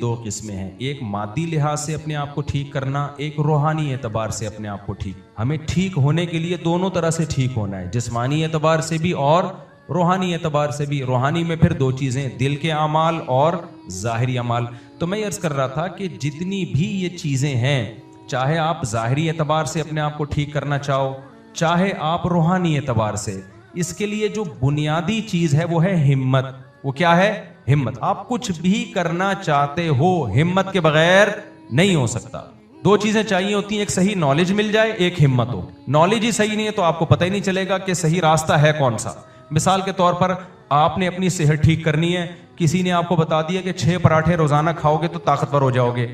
دو قسمیں ہیں، ایک مادی لحاظ سے اپنے آپ کو ٹھیک کرنا، ایک روحانی اعتبار سے اپنے آپ کو ٹھیک۔ ہمیں ٹھیک ہونے کے لیے دونوں طرح سے ٹھیک ہونا ہے، جسمانی اعتبار سے بھی اور روحانی اعتبار سے بھی۔ روحانی میں پھر دو چیزیں، دل کے اعمال اور ظاہری اعمال۔ تو میں عرض کر رہا تھا کہ جتنی بھی یہ چیزیں ہیں، چاہے آپ ظاہری اعتبار سے اپنے آپ کو ٹھیک کرنا چاہو، چاہے آپ روحانی اعتبار سے، اس کے لیے جو بنیادی چیز ہے وہ ہے ہمت۔ وہ کیا ہے؟ ہمت۔ آپ کچھ بھی کرنا چاہتے ہو، ہمت کے بغیر نہیں ہو سکتا۔ دو چیزیں چاہیے ہوتی ہیں، ایک صحیح نالج مل جائے، ایک ہمت ہو۔ نالج ہی صحیح نہیں ہے تو آپ کو پتہ ہی نہیں چلے گا کہ صحیح راستہ ہے کون سا۔ مثال کے طور پر آپ نے اپنی صحت ٹھیک کرنی ہے، کسی نے آپ کو بتا دیا کہ 6 پراٹھے روزانہ کھاؤ گے تو طاقتور ہو جاؤ گے۔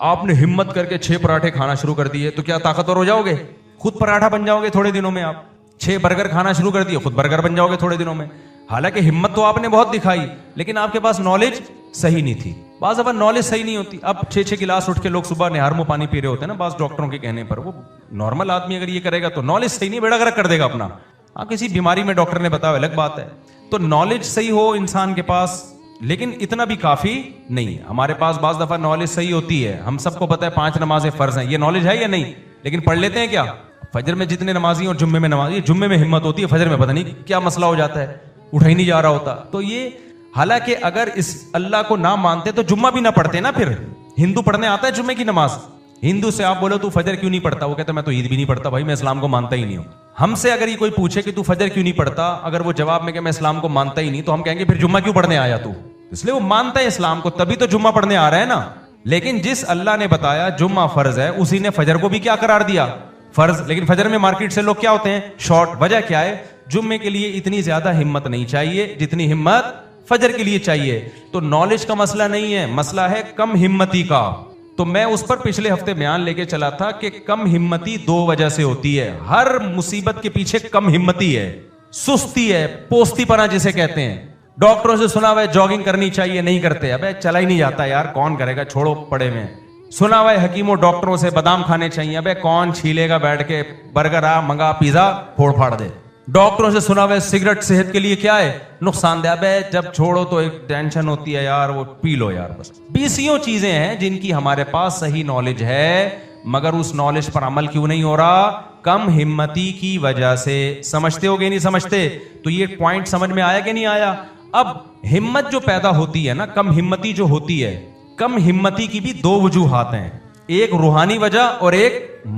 آپ نے ہمت کر کے 6 پراٹھے کھانا شروع کر دیے تو کیا طاقتور ہو جاؤ گے؟ خود پراٹھا بن جاؤ گے تھوڑے دنوں میں۔ آپ 6 برگر کھانا شروع کر دیے، خود برگر بن جاؤ گے تھوڑے دنوں میں۔ حالانکہ ہمت تو آپ نے بہت دکھائی، لیکن آپ کے پاس نالج صحیح نہیں تھی۔ بعض دفعہ نالج صحیح نہیں ہوتی۔ اب 6 گلاس اٹھ کے لوگ صبح نہار میں پانی پی رہے ہوتے ہیں نا، بعض ڈاکٹروں کے کہنے پر۔ وہ نارمل آدمی اگر یہ کرے گا تو نالج صحیح نہیں، بیڑا گرک کر دے گا اپنا۔ ہاں، کسی بیماری میں ڈاکٹر نے بتایا الگ بات ہے۔ تو نالج صحیح ہو انسان کے پاس، لیکن اتنا بھی کافی نہیں ہے۔ ہمارے پاس بعض دفعہ نالج صحیح ہوتی ہے، ہم سب کو پتہ ہے 5 نمازیں فرض ہیں، یہ نالج ہے یا نہیں؟ لیکن پڑھ لیتے ہیں کیا؟ فجر میں جتنے نمازی اور جمعے میں نمازی، جمعے میں ہمت ہوتی ہے، فجر میں پتہ نہیں کیا مسئلہ ہو جاتا ہے، اٹھا ہی نہیں جا رہا ہوتا۔ تو یہ حالانکہ اگر اس اللہ کو نہ مانتے تو جمعہ بھی نہ پڑھتے نا۔ پھر ہندو پڑھنے آتا ہے جمعے کی نماز، ہندو سے آپ بولو تو فجر کیوں نہیں پڑھتا، وہ کہتا ہے میں تو عید بھی نہیں پڑھتا بھائی، میں اسلام کو مانتا ہی نہیں ہوں۔ ہم سے اگر یہ کوئی پوچھے کہ تو فجر کیوں نہیں پڑھتا، اگر وہ جواب میں کہ میں اسلام کو مانتا ہی نہیں، تو ہم کہیں گے پھر جمعہ کیوں پڑھنے آیا تو؟ اس لیے وہ مانتا ہے اسلام کو، تبھی تو جمعہ پڑھنے آ رہا ہے نا۔ لیکن جس اللہ نے بتایا جمعہ فرض ہے، اسی نے فجر کو بھی کیا قرار دیا؟ فرض۔ لیکن فجر میں مارکیٹ سے لوگ کیا ہوتے ہیں؟ شارٹ۔ وجہ کیا ہے؟ جمعے کے لیے اتنی زیادہ ہمت نہیں چاہیے جتنی ہمت فجر کے لیے چاہیے۔ تو نالج کا مسئلہ نہیں ہے، مسئلہ ہے کم ہمتی کا۔ تو میں اس پر پچھلے ہفتے بیان لے کے چلا تھا کہ کم ہمتی 2 وجہ سے ہوتی ہے۔ ہر مصیبت کے پیچھے کم ہمتی ہے، سستی ہے، پوستی پنا جسے کہتے ہیں۔ ڈاکٹروں سے سنا ہوا ہے جاگنگ کرنی چاہیے، نہیں کرتے، ابے چلا ہی نہیں جاتا یار، کون کرے گا، چھوڑو پڑے میں۔ سنا ہوا ہے حکیموں ڈاکٹروں سے بادام کھانے چاہیے، ابے کون چھیلے گا بیٹھ کے، برگر آ منگا، پیزا پھوڑ پھاڑ دے۔ ڈاکٹروں سے سنا ہوا ہے سگریٹ صحت کے لیے کیا ہے؟ نقصان دہ۔ ابے جب چھوڑو تو ایک ٹینشن ہوتی ہے یار، وہ پی لو یار بس۔ 20 چیزیں ہیں جن کی ہمارے پاس صحیح نالج ہے، مگر اس نالج پر عمل کیوں نہیں ہو رہا؟ کم ہمتی کی وجہ سے۔ سمجھتے ہو گے نہیں سمجھتے؟ تو یہ پوائنٹ سمجھ میں آیا کہ نہیں آیا؟ اب ہمت جو پیدا ہوتی ہے نا، کم ہمتی جو ہوتی ہے، کم ہمتی کی بھی 2 وجوہات ہیں، ایک روحانی وجہ اور ایک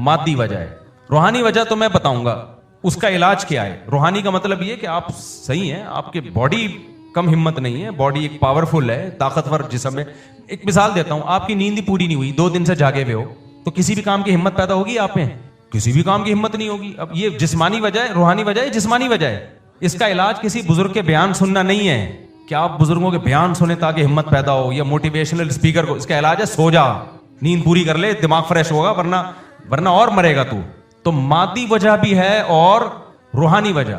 مادی وجہ ہے۔ روحانی وجہ تو میں بتاؤں گا، اس کا علاج کیا ہے۔ روحانی کا مطلب یہ کہ آپ صحیح ہیں، آپ کی باڈی کم ہمت نہیں ہے، باڈی ایک پاورفل ہے، طاقتور جسم ہے۔ ایک مثال دیتا ہوں، آپ کی نیند ہی پوری نہیں ہوئی، 2 دن سے جاگے ہوئے ہو، تو کسی بھی کام کی ہمت پیدا ہوگی آپ میں؟ کسی بھی کام کی ہمت نہیں ہوگی۔ اب یہ جسمانی وجہ ہے، روحانی وجہ ہے، جسمانی وجہ ہے۔ اس کا علاج کسی بزرگ کے بیان سننا نہیں ہے کہ آپ بزرگوں کے بیان سنیں تاکہ ہمت پیدا ہو، یا موٹیویشنل اسپیکر کو۔ اس کا علاج ہے سو جا، نیند پوری کر لے، دماغ فریش ہوگا، ورنہ اور مرے گا تو مادی وجہ بھی ہے اور روحانی وجہ۔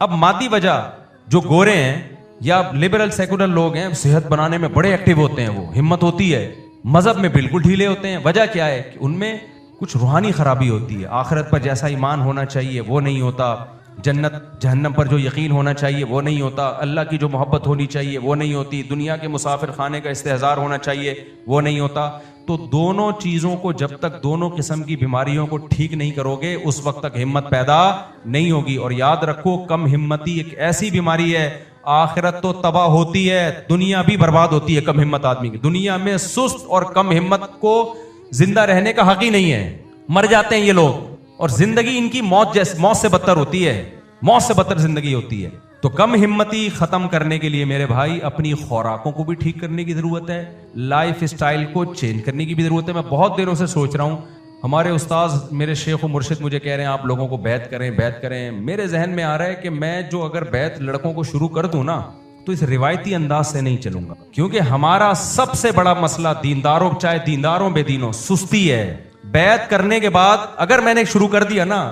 اب مادی وجہ، جو گورے ہیں یا لبرل سیکولر لوگ ہیں، صحت بنانے میں بڑے ایکٹیو ہوتے ہیں، وہ ہمت ہوتی ہے، مذہب میں بالکل ڈھیلے ہوتے ہیں۔ وجہ کیا ہے؟ کہ ان میں کچھ روحانی خرابی ہوتی ہے، آخرت پر جیسا ایمان ہونا چاہیے وہ نہیں ہوتا، جنت جہنم پر جو یقین ہونا چاہیے وہ نہیں ہوتا، اللہ کی جو محبت ہونی چاہیے وہ نہیں ہوتی، دنیا کے مسافر خانے کا استحضار ہونا چاہیے وہ نہیں ہوتا۔ تو دونوں چیزوں کو جب تک، دونوں قسم کی بیماریوں کو ٹھیک نہیں کرو گے، اس وقت تک ہمت پیدا نہیں ہوگی۔ اور یاد رکھو، کم ہمتی ایک ایسی بیماری ہے، آخرت تو تباہ ہوتی ہے، دنیا بھی برباد ہوتی ہے کم ہمت آدمی کی۔ دنیا میں سست اور کم ہمت کو زندہ رہنے کا حق ہی نہیں ہے، مر جاتے ہیں یہ لوگ، اور زندگی ان کی موت سے بدتر ہوتی ہے، موت سے بدتر زندگی ہوتی ہے۔ تو کم ہمتی ختم کرنے کے لیے میرے بھائی اپنی خوراکوں کو بھی ٹھیک کرنے کی ضرورت ہے، لائف اسٹائل کو چینج کرنے کی بھی ضرورت ہے۔ میں بہت دنوں سے سوچ رہا ہوں، ہمارے استاذ میرے شیخ و مرشد مجھے کہہ رہے ہیں آپ لوگوں کو بیعت کریں۔ میرے ذہن میں آ رہا ہے کہ میں جو اگر بیعت لڑکوں کو شروع کر دوں نا، تو اس روایتی انداز سے نہیں چلوں گا، کیونکہ ہمارا سب سے بڑا مسئلہ دینداروں، چاہے دینداروں بے دینوں، سستی ہے۔ بیعت کرنے کے بعد اگر میں نے شروع کر دیا نا،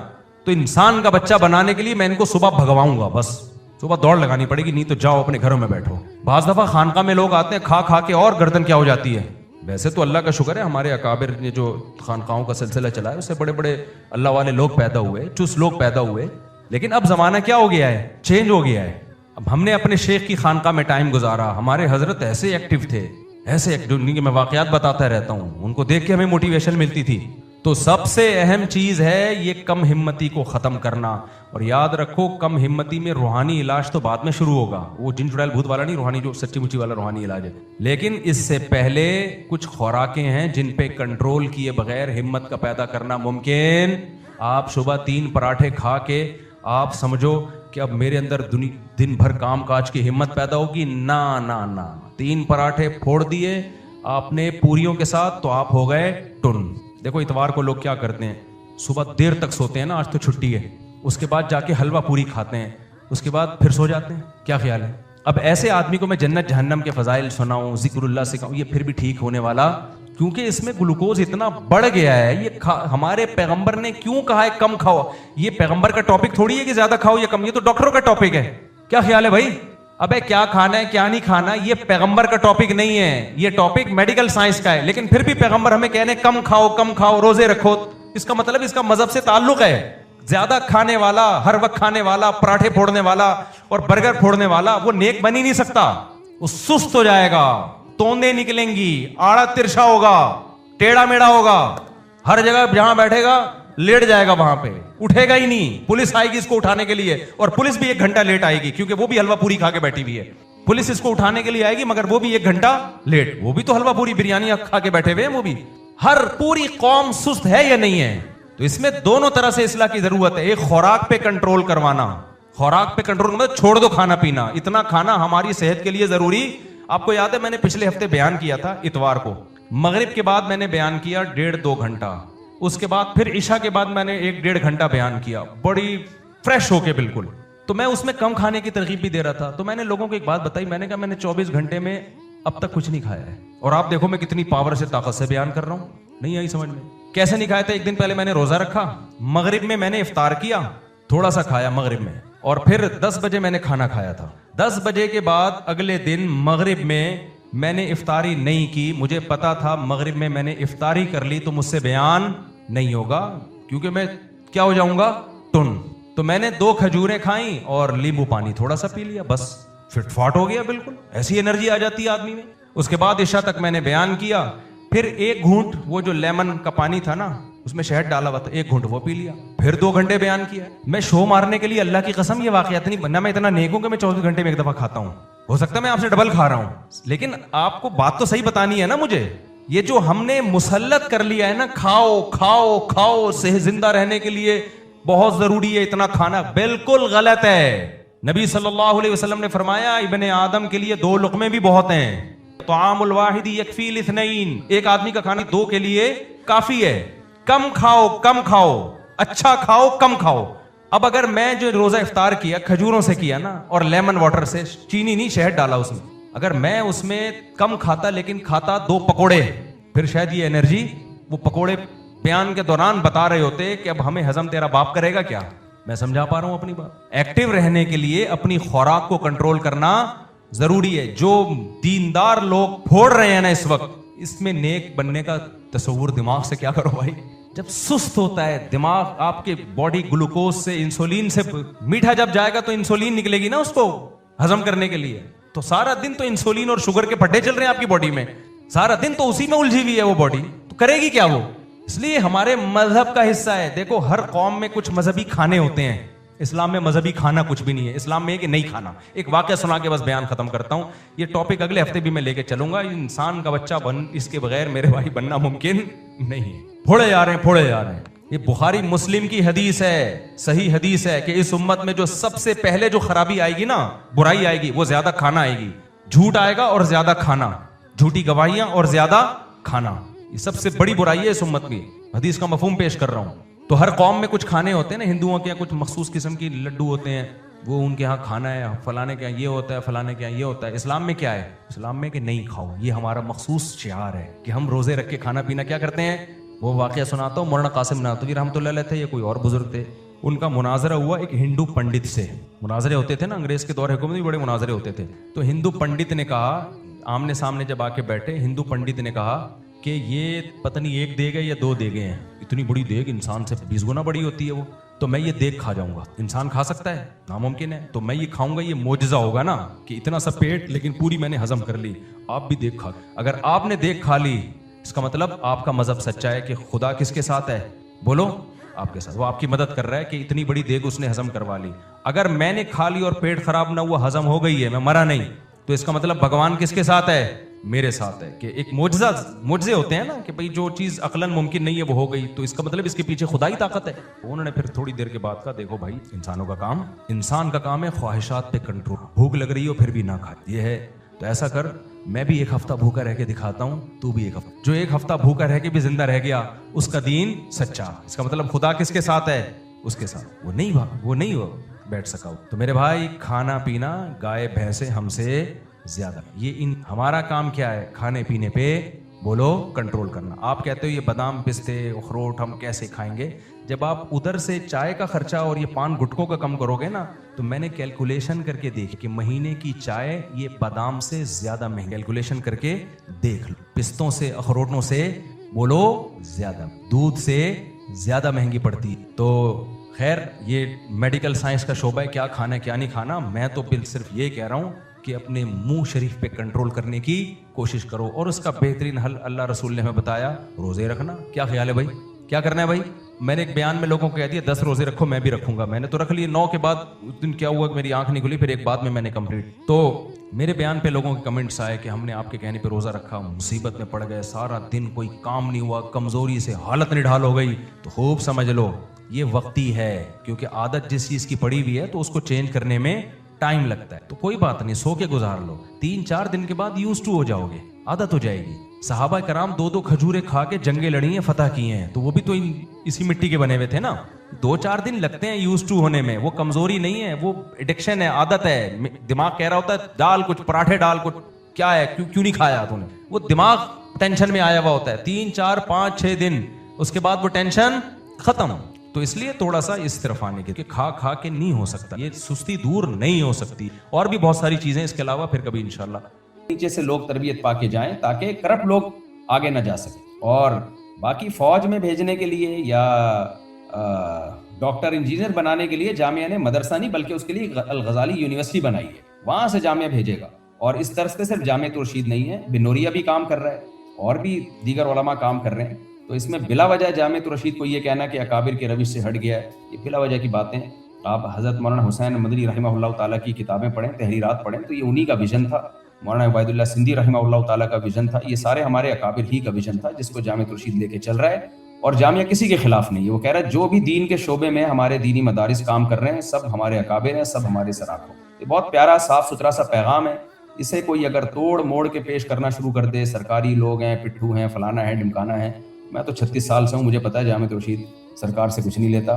تو انسان کا بچہ بنانے کے لیے میں ان کو صبح بھگواؤں گا، بس صبح دوڑ لگانی پڑے گی، نہیں تو جاؤ اپنے گھروں میں بیٹھو۔ بعض دفعہ خانقاہ میں لوگ آتے ہیں کھا کے اور گردن کیا ہو جاتی ہے۔ ویسے تو اللہ کا شکر ہے، ہمارے اکابر نے جو خانقاہوں کا سلسلہ چلا ہے، اس سے بڑے بڑے اللہ والے لوگ پیدا ہوئے، چست لوگ پیدا ہوئے، لیکن اب زمانہ کیا ہو گیا ہے؟ چینج ہو گیا ہے۔ اب ہم نے اپنے شیخ کی خانقاہ میں ٹائم گزارا، ہمارے حضرت ایسے ایکٹیو تھے، ایسے دنیا کے میں واقعات بتاتا رہتا ہوں, ان کو دیکھ کے ہمیں موٹیویشن ملتی تھی. تو سب سے اہم چیز ہے یہ کم ہمتی کو ختم کرنا. اور یاد رکھو کم ہمتی میں روحانی علاج تو بعد میں شروع ہوگا, وہ جن چڑیل بھوت والا نہیں, روحانی جو سچی مچی والا روحانی علاج ہے. لیکن اس سے پہلے کچھ خوراکیں ہیں جن پہ کنٹرول کیے بغیر ہمت کا پیدا کرنا ممکن. آپ صبح 3 پراٹھے کھا کے آپ سمجھو کہ اب میرے اندر دن بھر کام کاج کی ہمت پیدا ہوگی؟ نہ نہ نہ. 3 پراٹھے پھوڑ دیے آپ نے پوریوں کے ساتھ تو آپ ہو گئے ٹن. دیکھو اتوار کو لوگ کیا کرتے ہیں, صبح دیر تک سوتے ہیں نا, آج تو چھٹی ہے, اس کے بعد جا کے حلوہ پوری کھاتے ہیں, اس کے بعد پھر سو جاتے ہیں. کیا خیال ہے؟ اب ایسے آدمی کو میں جنت جہنم کے فضائل سناؤں, ذکر اللہ سکھاؤں, یہ پھر بھی ٹھیک ہونے والا, کیونکہ اس میں گلوکوز اتنا بڑھ گیا ہے. یہ ہمارے پیغمبر نے کیوں کہا ہے کم کھاؤ؟ یہ پیغمبر کا ٹاپک تھوڑی ہے کہ زیادہ کھاؤ یا کم, یہ تو ڈاکٹروں کا ٹاپک ہے. کیا خیال ہے بھائی؟ ابے کیا کھانا ہے کیا نہیں کھانا, یہ پیغمبر کا ٹاپک نہیں ہے, یہ ٹاپک میڈیکل سائنس کا ہے. لیکن پھر بھی پیغمبر ہمیں کہنے کم کھاؤ, روزے رکھو. اس کا مطلب اس کا مذہب سے تعلق ہے. زیادہ کھانے والا, ہر وقت کھانے والا, پراٹھے پھوڑنے والا اور برگر پھوڑنے والا, وہ نیک بن ہی نہیں سکتا. وہ سست ہو جائے گا, توندے نکلیں گی, آڑا ترشا ہوگا, ٹیڑھا میڑا ہوگا, ہر جگہ جہاں بیٹھے گا لیٹ جائے گا, وہاں پہ اٹھے گا ہی نہیں. پولیس آئے گی اس کو اٹھانے کے لیے, اور پولیس بھی 1 گھنٹہ لیٹ آئے گی, کیونکہ وہ بھی حلوہ پوری کھا کے بیٹھی ہوئی ہے. پولیس اس کو اٹھانے کے لیے آئے گی مگر وہ بھی 1 گھنٹہ لیٹ, وہ بھی تو حلوہ پوری بریانی کھا کے بیٹھے ہوئے ہیں. وہ بھی, ہر پوری قوم سست ہے یا نہیں ہے؟ تو اس میں دونوں طرح سے اصلاح کی ضرورت ہے. ایک خوراک پہ کنٹرول کروانا, خوراک پہ کنٹرول مطلب چھوڑ دو کھانا پینا. اتنا کھانا ہماری صحت کے لیے ضروری. آپ کو یاد ہے میں نے پچھلے ہفتے بیان کیا تھا, اتوار کو مغرب کے بعد میں نے بیان کیا 1.5-2 گھنٹہ, اس کے بعد پھر عشاء کے بعد میں نے 1-1.5 گھنٹہ بیان کیا, بڑی فریش ہو کے بالکل. تو میں اس میں کم کھانے کی ترغیب بھی دے رہا تھا. تو میں نے لوگوں کو ایک بات بتائی, میں نے کہا میں نے 24 گھنٹے میں اب تک کچھ نہیں کھایا ہے, اور آپ دیکھو میں کتنی پاور سے طاقت سے بیان کر رہا ہوں. نہیں آئی سمجھ میں؟ کیسے نہیں کھایا تھا؟ ایک دن پہلے میں نے روزہ رکھا, مغرب میں میں نے افطار کیا, تھوڑا سا کھایا مغرب میں, اور پھر 10 بجے میں نے کھانا کھایا تھا. 10 بجے کے بعد اگلے دن مغرب میں نے افطاری نہیں کی. مجھے پتا تھا مغرب میں نے افطاری کر لی تو مجھ سے بیان نہیں ہوگا, کیونکہ میں کیا ہو جاؤں گا, ٹن. تو میں نے 2 کھجوریں کھائیں اور لیمبو پانی تھوڑا سا پی لیا, بس فٹ فاٹ ہو گیا بالکل. ایسی انرجی آ جاتی ہے آدمی میں. اس کے بعد عشاء تک میں نے بیان کیا, پھر 1 گھونٹ وہ جو لیمن کا پانی تھا نا اس میں شہد ڈالا ہوا تھا, 1 گھونٹ وہ پی لیا, پھر 2 گھنٹے بیان کیا. میں شو مارنے کے لیے اللہ کی قسم یہ واقعات نہیں بننا, میں اتنا نیک ہوں کہ میں 24 گھنٹے میں 1 دفعہ کھاتا ہوں. ہو سکتا ہے میں آپ سے ڈبل کھا رہا ہوں, لیکن آپ کو بات تو صحیح بتانی ہے نا مجھے. یہ جو ہم نے مسلط کر لیا ہے نا, کھاؤ کھاؤ کھاؤ, صحت زندہ رہنے کے لیے بہت ضروری ہے اتنا کھانا, بالکل غلط ہے. نبی صلی اللہ علیہ وسلم نے فرمایا ابن آدم کے لیے 2 لقمے بھی بہت ہیں. طعام الواحد یکفی لاثنین, ایک آدمی کا کھانا 2 کے لیے کافی ہے. کم کھاؤ, اچھا کھاؤ, کم کھاؤ. اب اگر میں جو روزہ افطار کیا کھجوروں سے کیا نا, اور لیمن واٹر سے, چینی نہیں شہد ڈالا اس میں, اگر میں اس میں کم کھاتا لیکن کھاتا 2 پکوڑے, پھر شاید یہ انرجی, وہ پکوڑے بیان کے دوران بتا رہے ہوتے کہ اب ہمیں ہضم تیرا باپ کرے گا کیا. میں سمجھا پا رہا ہوں اپنی بات؟ ایکٹیو رہنے کے لیے اپنی خوراک کو کنٹرول کرنا ضروری ہے. جو دیندار لوگ پھوڑ رہے ہیں نا اس وقت, اس میں نیک بننے کا تصور دماغ سے کیا کرو بھائی. جب سست ہوتا ہے دماغ, آپ کے باڈی گلوکوز سے, انسولین سے, میٹھا جب جائے گا تو انسولین نکلے گی نا اس کو ہضم کرنے کے لیے, تو سارا دن تو انسولین اور شوگر کے پھڈے چل رہے ہیں آپ کی باڈی میں, سارا دن تو اسی میں الجھی ہوئی ہے وہ باڈی, تو کرے گی کیا وہ. اس لیے ہمارے مذہب کا حصہ ہے. دیکھو ہر قوم میں کچھ مذہبی کھانے ہوتے ہیں, اسلام میں مذہبی کھانا کچھ بھی نہیں ہے. اسلام میں ہے کہ نہیں کھانا. ایک واقعہ سنا کے بس بیان ختم کرتا ہوں, یہ ٹاپک اگلے ہفتے بھی میں لے کے چلوں گا. انسان کا بچہ اس کے بغیر میرے بھائی بننا ممکن نہیں ہے. پھوڑے جا رہے ہیں. یہ بخاری مسلم کی حدیث ہے, صحیح حدیث ہے کہ اس امت میں جو سب سے پہلے جو خرابی آئے گی نا, برائی آئے گی, وہ زیادہ کھانا آئے گی. جھوٹ آئے گا اور زیادہ کھانا, جھوٹی گواہیاں اور زیادہ کھانا, یہ سب سے بڑی برائی ہے اس امت کی. حدیث کا مفہوم پیش کر رہا ہوں. تو ہر قوم میں کچھ کھانے ہوتے ہیں نا, ہندوؤں کے کچھ مخصوص قسم کی لڈو ہوتے ہیں, وہ ان کے ہاں کھانا ہے, فلانے کے یہ ہوتا ہے, فلانے کے یہ ہوتا ہے. اسلام میں کیا ہے؟ اسلام میں کہ نہیں کھاؤ, یہ ہمارا مخصوص شعار ہے کہ ہم روزے رکھ کے کھانا پینا کیا کرتے ہیں. وہ واقعہ سناتا ہوں, مولانا قاسم نانوتوی رحمۃ اللہ علیہ تھے, یہ کوئی اور بزرگ تھے, ان کا مناظرہ ہوا ایک ہندو پنڈت سے. مناظرے ہوتے تھے نا انگریز کے دور حکومت میں, بڑے مناظرے ہوتے تھے. تو ہندو پنڈت نے کہا, آمنے سامنے جب آ کے بیٹھے, ہندو پنڈت نے کہا کہ یہ پتہ نہیں 1 دیگ ہے یا 2 دیگیں ہیں, اتنی بڑی دیگ انسان سے 20 گنا بڑی ہوتی ہے وہ. تو میں یہ دیکھ کھا جاؤں گا. انسان کھا سکتا ہے؟ ناممکن ہے. تو میں یہ کھاؤں گا, یہ معجزہ ہوگا نا کہ اتنا سا پیٹ لیکن پوری میں نے ہضم کر لی. آپ بھی دیکھ کھا, اگر آپ نے دیکھ کھا لی اس کا مطلب آپ کا مذہب سچا ہے کہ خدا کس کے ساتھ ہے؟ بولو, آپ کے ساتھ. وہ آپ کی مدد کر رہا ہے کہ اتنی بڑی دیگ اس نے ہضم کروا لی. اگر میں نے کھا لی اور پیٹ خراب نہ ہوا, ہضم ہو گئی ہے, میں مرا نہیں, تو اس کا مطلب بھگوان کس کے ساتھ ہے؟ میرے ساتھ ہے. کہ ایک معجزے ہوتے ہیں نا کہ بھئی جو چیز عقلاً ممکن نہیں ہے وہ ہو گئی, تو اس کا مطلب اس کے پیچھے خدائی طاقت ہے. انہوں نے پھر تھوڑی دیر کے بعد کہا دیکھو بھائی, انسان کا کام ہے خواہشات پہ کنٹرول. بھوک لگ رہی ہو پھر بھی نہ کھا, یہ ہے. تو ایسا کر, میں بھی ایک ہفتہ بھوکا رہ کے دکھاتا ہوں, تو بھی ایک ہفتہ. جو ایک ہفتہ بھوکا رہ کے بھی زندہ رہ گیا اس کا دین سچا. اس کا مطلب خدا کس کے ساتھ ہے؟ اس کے ساتھ. وہ نہیں ہو بیٹھ سکا. تو میرے بھائی, کھانا پینا گائے بھینسے ہم سے زیادہ. یہ ہمارا کام کیا ہے؟ کھانے پینے پہ بولو کنٹرول کرنا. آپ کہتے ہو یہ بادام پستے اخروٹ ہم کیسے کھائیں گے؟ جب آپ ادھر سے چائے کا خرچہ اور یہ پان گٹکوں کا کم کرو گے نا, تو میں نے کیلکولیشن کر کے دیکھی کہ مہینے کی چائے یہ بادام سے زیادہ مہنگی. کیلکولیشن کر کے دیکھ لو, پستوں سے اخروٹوں سے بولو زیادہ, دودھ سے زیادہ مہنگی پڑتی. تو خیر, یہ میڈیکل سائنس کا شعبہ ہے, کیا کھانا ہے کیا نہیں کھانا. میں تو صرف یہ کہہ رہا ہوں کہ اپنے منہ شریف پہ کنٹرول کرنے کی کوشش کرو, اور اس کا بہترین حل اللہ رسول نے ہمیں بتایا, روزے رکھنا. کیا خیال ہے بھائی, کیا کرنا ہے بھائی؟ میں نے ایک بیان میں لوگوں کو کہہ دیا 10 روزے رکھو, میں بھی رکھوں گا. میں نے تو رکھ لیے 9 کے بعد. اس دن کیا ہوا کہ میری آنکھ نہیں کھلی, پھر ایک بعد میں نے کمپلیٹ. تو میرے بیان پہ لوگوں کے کمنٹس آئے کہ ہم نے آپ کے کہنے پہ روزہ رکھا, مصیبت میں پڑ گئے, سارا دن کوئی کام نہیں ہوا, کمزوری سے حالت نڈھال ہو گئی. تو خوب سمجھ لو یہ وقتی ہے, کیونکہ عادت جس چیز کی پڑی ہوئی ہے تو اس کو چینج کرنے میں ٹائم لگتا ہے. تو کوئی بات نہیں, سو کے گزار لو. 3-4 دن کے بعد یوز ٹو ہو جاؤ گے, عادت ہو جائے گی. صحابہ کرام 2 کھجورے کھا کے جنگیں لڑی ہیں, فتح کی ہیں, تو وہ بھی تو اسی مٹی کے بنے ہوئے تھے نا. 2-4 دن لگتے ہیں یوز ٹو ہونے میں. وہ کمزوری نہیں ہے, وہ ایڈکشن ہے, عادت ہے. دماغ کہہ رہا ہوتا ہے ڈال کچھ پراٹھے, ڈال کچھ, کیا ہے کیوں نہیں کھایا تو نے. وہ دماغ ٹینشن میں آیا ہوا ہوتا ہے. 3-4-5-6 دن اس کے بعد وہ ٹینشن ختم. تو اس لیے تھوڑا سا اس طرف آنے کے, کہ کھا کے نہیں ہو سکتا, یہ سستی دور نہیں ہو سکتی. اور بھی بہت ساری چیزیں اس کے علاوہ پھر کبھی انشاءاللہ. نیچے سے لوگ تربیت پا کے جائیں تاکہ کرپٹ لوگ آگے نہ جا سکیں. اور باقی فوج میں بھیجنے کے لیے یا ڈاکٹر انجینئر بنانے کے لیے جامعہ نے مدرسہ نہیں بلکہ اس کے لیے الغزالی یونیورسٹی بنائی ہے, وہاں سے جامعہ بھیجے گا. اور اس طرح سے صرف جامعہ رشید نہیں ہے, بن نوریہ بھی کام کر رہا ہے, اور بھی دیگر علماء کام کر رہے ہیں. تو اس میں بلا وجہ جامعہ رشید کو یہ کہنا کہ اکابر کے روش سے ہٹ گیا ہے, یہ بلا وجہ کی باتیں. آپ حضرت مولانا حسین مدنی رحمہ اللہ تعالیٰ کی کتابیں پڑھیں, تحریرات پڑھیں, تو یہ انہی کا ویژن تھا. مولانا عبید اللہ سندھی رحمہ اللہ تعالیٰ کا ویژن تھا. یہ سارے ہمارے اکابر ہی کا ویژن تھا جس کو جامعہ رشید لے کے چل رہا ہے. اور جامعہ کسی کے خلاف نہیں ہے, وہ کہہ رہا ہے جو بھی دین کے شعبے میں ہمارے دینی مدارس کام کر رہے ہیں سب ہمارے اکابر ہیں, سب ہمارے سراکوں. یہ بہت پیارا صاف ستھرا سا پیغام ہے. اسے کوئی اگر توڑ موڑ کے پیش کرنا شروع کر دے, سرکاری لوگ ہیں, پٹھو ہیں, فلانا ہے, ڈمکانا ہے. میں تو 36 سال سے ہوں, مجھے پتا ہے جامعہ رشید سرکار سے کچھ نہیں لیتا,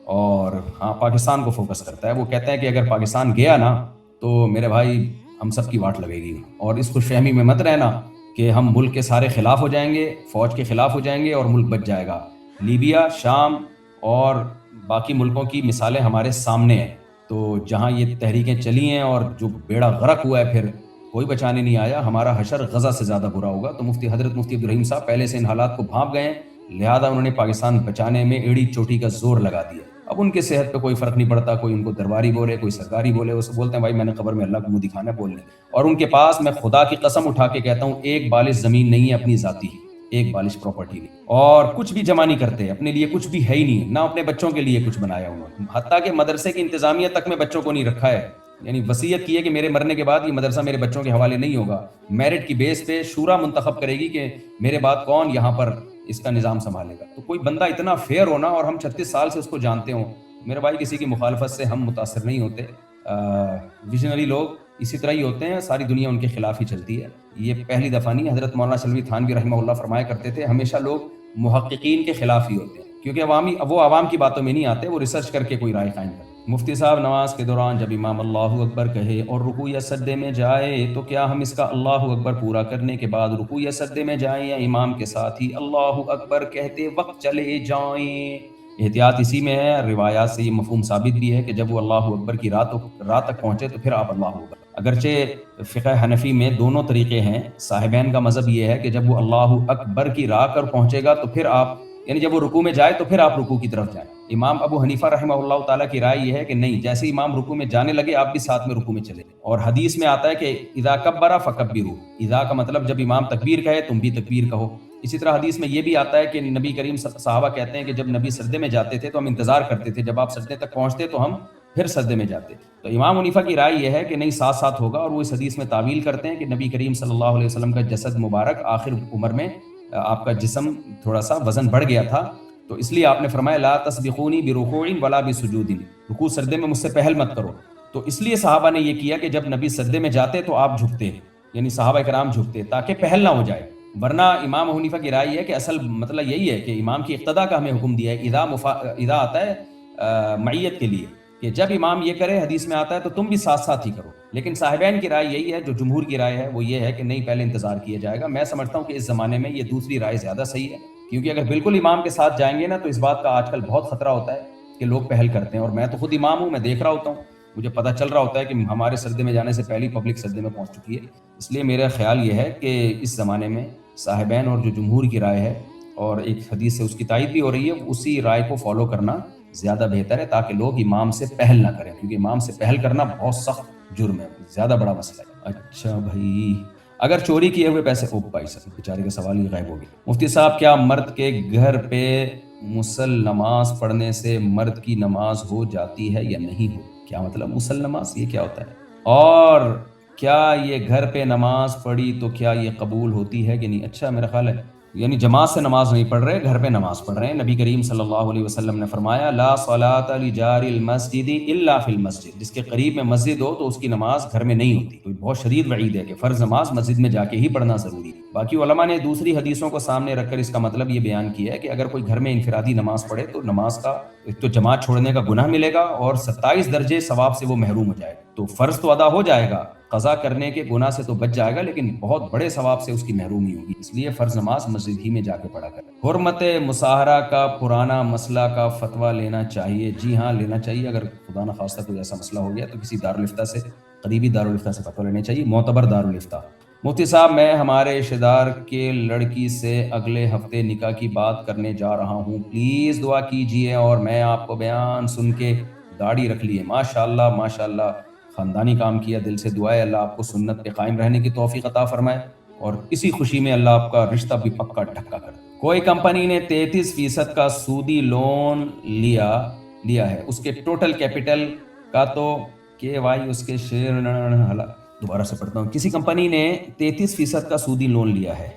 اور ہاں پاکستان کو فوکس کرتا ہے. وہ کہتے ہیں کہ اگر پاکستان گیا نا تو میرے بھائی ہم سب کی واٹ لگے گی. اور اس خوش فہمی میں مت رہنا کہ ہم ملک کے سارے خلاف ہو جائیں گے, فوج کے خلاف ہو جائیں گے اور ملک بچ جائے گا. لیبیا, شام اور باقی ملکوں کی مثالیں ہمارے سامنے ہیں. تو جہاں یہ تحریکیں چلی ہیں اور جو بیڑا غرق ہوا ہے پھر کوئی بچانے نہیں آیا, ہمارا حشر غزہ سے زیادہ برا ہوگا. تو حضرت مفتی عبدالرحیم صاحب پہلے سے ان حالات کو بھانپ گئے ہیں, لہذا انہوں نے پاکستان بچانے میں ایڑی چوٹی کا زور لگا دیا. اب ان کے صحت پہ کوئی فرق نہیں پڑتا, کوئی ان کو درباری بولے, کوئی سرکاری بولے, وہ بولتے ہیں بھائی میں نے قبر میں اللہ کو منہ دکھانا ہے, بولنے. اور ان کے پاس میں خدا کی قسم اٹھا کے کہتا ہوں ایک بالش زمین نہیں ہے اپنی ذاتی, ایک بالش پراپرٹی نہیں, اور کچھ بھی جمع نہیں کرتے, اپنے لیے کچھ بھی ہے ہی نہیں, نہ اپنے بچوں کے لیے کچھ بنایا انہوں نے. حتیٰ کہ مدرسے کی انتظامیہ تک میں بچوں کو نہیں رکھا ہے. یعنی وصیت کی ہے کہ میرے مرنے کے بعد یہ مدرسہ میرے بچوں کے حوالے نہیں ہوگا. میرٹ کی بیس پہ شورا منتخب کرے گی کہ میرے بعد کون یہاں پر اس کا نظام سنبھالے گا. تو کوئی بندہ اتنا فیئر ہونا, اور ہم 36 سال سے اس کو جانتے ہوں. میرے بھائی کسی کی مخالفت سے ہم متاثر نہیں ہوتے. ویژنری لوگ اسی طرح ہی ہوتے ہیں, ساری دنیا ان کے خلاف ہی چلتی ہے. یہ پہلی دفعہ نہیں, حضرت مولانا شلوی تھانوی رحمہ اللہ فرمایا کرتے تھے ہمیشہ لوگ محققین کے خلاف ہی ہوتے ہیں, کیونکہ وہ عوام کی باتوں میں نہیں آتے, وہ ریسرچ کر کے کوئی رائے قائم کرتے. مفتی صاحب نماز کے دوران جب امام اللہ اکبر کہے اور رکوع یا سجدے میں جائے تو کیا ہم اس کا اللہ اکبر پورا کرنے کے بعد رکوع یا سجدے میں جائیں یا امام کے ساتھ ہی اللہ اکبر کہتے وقت چلے جائیں؟ احتیاط اسی میں ہے, روایات سے یہ مفہوم ثابت بھی ہے کہ جب وہ اللہ اکبر کی راہ تک پہنچے تو پھر آپ اللہ اکبر. اگرچہ فقہ حنفی میں دونوں طریقے ہیں. صاحبین کا مذہب یہ ہے کہ جب وہ اللہ اکبر کی راہ پر پہنچے گا تو پھر آپ یعنی جب وہ رکوع میں جائے تو پھر آپ رکوع کی طرف جائیں. امام ابو حنیفہ رحمہ اللہ تعالیٰ کی رائے یہ ہے کہ نہیں، جیسے امام رکوع میں جانے لگے آپ بھی ساتھ میں رکوع میں چلے. اور حدیث میں آتا ہے کہ اذا کبر فکبروا، اذا کا مطلب جب امام تکبیر کہے تم بھی تکبیر کہو. اسی طرح حدیث میں یہ بھی آتا ہے کہ نبی کریم صحابہ کہتے ہیں کہ جب نبی سجدے میں جاتے تھے تو ہم انتظار کرتے تھے، جب آپ سجدے تک پہنچتے تو ہم پھر سجدے میں جاتے. تو امام حنیفہ کی رائے یہ ہے کہ نہیں، ساتھ ساتھ ہوگا. اور وہ اس حدیث میں تعویل کرتے ہیں کہ نبی کریم صلی اللہ علیہ وسلم کا جسد مبارک آخر عمر میں آپ کا جسم تھوڑا سا وزن بڑھ گیا تھا، تو اس لیے آپ نے فرمایا لا تسبقونی برکوع ولا بسجود، رکوع سجدے میں مجھ سے پہل مت کرو. تو اس لیے صحابہ نے یہ کیا کہ جب نبی سجدے میں جاتے تو آپ جھکتے، یعنی صحابہ کرام جھکتے تاکہ پہل نہ ہو جائے. ورنہ امام حنیفہ کی رائے ہے کہ اصل مطلب یہی ہے کہ امام کی اقتداء کا ہمیں حکم دیا ہے. اذا آتا ہے معیت کے لیے کہ جب امام یہ کرے، حدیث میں آتا ہے تو تم بھی ساتھ ساتھ ہی کرو. لیکن صاحبین کی رائے یہی ہے، جو جمہور کی رائے ہے وہ یہ ہے کہ نہیں، پہلے انتظار کیا جائے گا. میں سمجھتا ہوں کہ اس زمانے میں یہ دوسری رائے زیادہ صحیح ہے، کیونکہ اگر بالکل امام کے ساتھ جائیں گے نا تو اس بات کا آج کل بہت خطرہ ہوتا ہے کہ لوگ پہل کرتے ہیں. اور میں تو خود امام ہوں، میں دیکھ رہا ہوتا ہوں، مجھے پتہ چل رہا ہوتا ہے کہ ہمارے سجدے میں جانے سے پہلے پبلک سجدے میں پہنچ چکی ہے. اس لیے میرا خیال یہ ہے کہ اس زمانے میں صاحبین اور جو جمہور کی رائے ہے اور ایک حدیث سے اس کی تائید بھی ہو رہی ہے، اسی رائے کو فالو کرنا زیادہ بہتر ہے، تاکہ لوگ امام سے پہل نہ کریں، کیونکہ امام سے پہل کرنا بہت سخت جرم ہے، زیادہ بڑا مسئلہ ہے. اچھا بھائی، اگر چوری کیے ہوئے پیسے، بھائی صاحب بیچارے کا سوال ہی غائب ہو گیا. مفتی صاحب، کیا مرد کے گھر پہ مسل نماز پڑھنے سے مرد کی نماز ہو جاتی ہے یا نہیں ہو؟ کیا مطلب مسل نماز، یہ کیا ہوتا ہے؟ اور کیا یہ گھر پہ نماز پڑھی تو کیا یہ قبول ہوتی ہے کہ نہیں؟ اچھا، میرا خیال ہے یعنی جماعت سے نماز نہیں پڑھ رہے، گھر پہ نماز پڑھ رہے ہیں. نبی کریم صلی اللہ علیہ وسلم نے فرمایا لا صلاۃ لجار المسجد الا فی المسجد، جس کے قریب میں مسجد ہو تو اس کی نماز گھر میں نہیں ہوتی. تو بہت شدید وعید ہے کہ فرض نماز مسجد میں جا کے ہی پڑھنا ضروری ہے. باقی علماء نے دوسری حدیثوں کو سامنے رکھ کر اس کا مطلب یہ بیان کیا ہے کہ اگر کوئی گھر میں انفرادی نماز پڑھے تو نماز کا ایک تو جماعت چھوڑنے کا گناہ ملے گا اور 27 درجے ثواب سے وہ محروم ہو جائے گا. تو فرض تو ادا ہو جائے گا، قضا کرنے کے گناہ سے تو بچ جائے گا، لیکن بہت بڑے ثواب سے اس کی محرومی ہوگی. اس لیے فرض نماز مسجد ہی میں جا کے پڑھا کرے. حرمت مصاہرہ کا پرانا مسئلہ کا فتویٰ لینا چاہیے؟ جی ہاں، لینا چاہیے. اگر خدا نخواستہ کوئی ایسا مسئلہ ہو گیا تو کسی دارالفتہ سے، قریبی دارالفتہ سے فتویٰ لینا چاہیے، معتبر دارالفتہ. مفتی صاحب، میں ہمارے رشتہ دار کے لڑکی سے اگلے ہفتے نکاح کی بات کرنے جا رہا ہوں، پلیز دعا کیجیے. اور میں آپ کو بیان سن کے داڑھی رکھ لی ہے. ماشاءاللہ ماشاءاللہ، خاندانی کام کیا. دل سے دعا ہے اللہ آپ کو سنت پہ قائم رہنے کی توفیق عطا فرمائے، اور اسی خوشی میں اللہ آپ کا رشتہ بھی پکا ڈھکا کر. کوئی کمپنی نے 33% کا سودی لون لیا ہے، اس کے ٹوٹل کیپٹل کا تو KY اس کے شیئر، دوبارہ سے پڑھتا ہوں. کسی کمپنی نے 33% کا سودی لون لیا ہے،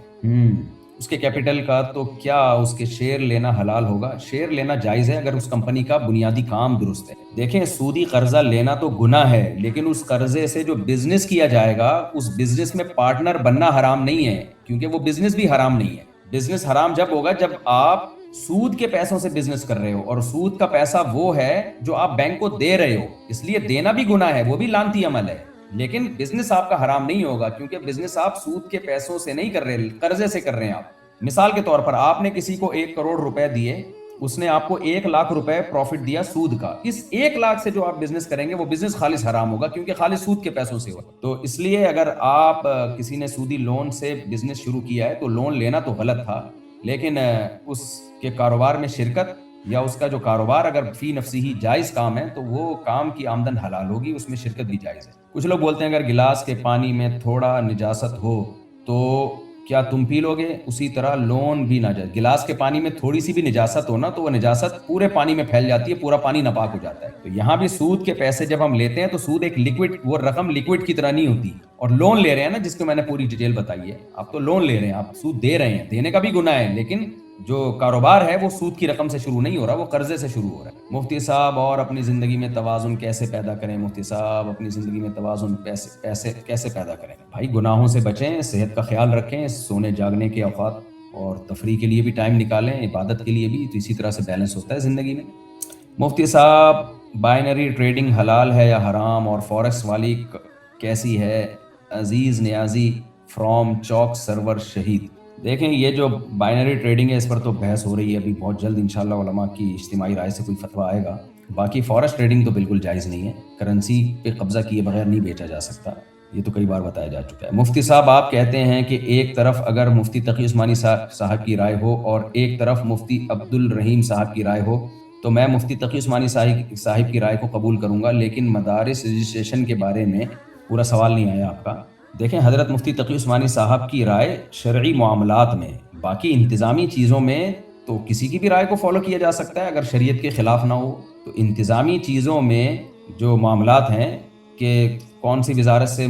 اس کے کیپٹل کا تو کیا اس کے شیئر لینا حلال ہوگا؟ شیئر لینا جائز ہے اگر اس کمپنی کا بنیادی کام درست ہے. دیکھیں، سودی قرضہ لینا تو گناہ ہے، لیکن اس قرضے سے جو بزنس کیا جائے گا اس بزنس میں پارٹنر بننا حرام نہیں ہے، کیونکہ وہ بزنس بھی حرام نہیں ہے. بزنس حرام جب ہوگا جب آپ سود کے پیسوں سے بزنس کر رہے ہو، اور سود کا پیسہ وہ ہے جو آپ بینک کو دے رہے ہو، اس لیے دینا بھی گناہ ہے، وہ بھی لعنتی عمل ہے. لیکن بزنس آپ کا حرام نہیں ہوگا، کیونکہ بزنس آپ سود کے پیسوں سے نہیں کر رہے، قرضے سے کر رہے ہیں. آپ مثال کے طور پر آپ نے کسی کو 1 کروڑ روپے دیے، اس نے آپ کو 1 لاکھ روپے پروفٹ دیا سود کا. اس 1 لاکھ سے جو آپ بزنس کریں گے وہ بزنس خالص حرام ہوگا، کیونکہ خالص سود کے پیسوں سے ہوگا. تو اس لیے اگر آپ کسی نے سودی لون سے بزنس شروع کیا ہے تو لون لینا تو غلط تھا، لیکن اس کے کاروبار میں شرکت یا اس کا جو کاروبار اگر فی نفسی ہی جائز کام ہے تو وہ کام کی آمدن حلال ہوگی، اس میں شرکت بھی جائز ہے. کچھ لوگ بولتے ہیں اگر گلاس کے پانی میں تھوڑا نجاست ہو تو کیا تم پی لو گے؟ اسی طرح لون بھی نہ جائے. گلاس کے پانی میں تھوڑی سی بھی نجاست ہو نا تو وہ نجاست پورے پانی میں پھیل جاتی ہے، پورا پانی ناپاک ہو جاتا ہے. تو یہاں بھی سود کے پیسے جب ہم لیتے ہیں تو سود ایک لیکوڈ، وہ رقم لیکوڈ کی طرح نہیں ہوتی. اور لون لے رہے ہیں نا، جس کو میں نے پوری ڈیٹیل بتائی ہے، آپ تو لون لے رہے ہیں، آپ سود دے رہے ہیں، دینے کا بھی گناہ ہے، لیکن جو کاروبار ہے وہ سود کی رقم سے شروع نہیں ہو رہا، وہ قرضے سے شروع ہو رہا ہے. مفتی صاحب، اور اپنی زندگی میں توازن کیسے پیدا کریں؟ مفتی صاحب، اپنی زندگی میں توازن کیسے پیدا کریں؟ بھائی گناہوں سے بچیں، صحت کا خیال رکھیں، سونے جاگنے کے اوقات اور تفریح کے لیے بھی ٹائم نکالیں، عبادت کے لیے بھی، تو اسی طرح سے بیلنس ہوتا ہے زندگی میں. مفتی صاحب، بائنری ٹریڈنگ حلال ہے یا حرام؟ اور فورکس والی کیسی ہے؟ عزیز نیازی فرام چوک سرور شہید. دیکھیں، یہ جو بائنری ٹریڈنگ ہے اس پر تو بحث ہو رہی ہے، ابھی بہت جلد انشاءاللہ علماء کی اجتماعی رائے سے کوئی فتویٰ آئے گا. باقی فورکس ٹریڈنگ تو بالکل جائز نہیں ہے، کرنسی پہ قبضہ کیے بغیر نہیں بیچا جا سکتا. یہ تو کئی بار بتایا جا چکا ہے۔ مفتی صاحب آپ کہتے ہیں کہ ایک طرف اگر مفتی تقی عثمانی صاحب کی رائے ہو اور ایک طرف مفتی عبد الرحیم صاحب کی رائے ہو تو میں مفتی تقی عثمانی صاحب کی رائے کو قبول کروں گا، لیکن مدارس رجسٹریشن کے بارے میں پورا سوال نہیں آیا آپ کا۔ دیکھیں حضرت مفتی تقی عثمانی صاحب کی رائے شرعی معاملات میں، باقی انتظامی چیزوں میں تو کسی کی بھی رائے کو فالو کیا جا سکتا ہے اگر شریعت کے خلاف نہ ہو۔ تو انتظامی چیزوں میں جو معاملات ہیں کہ کون سی وزارت سے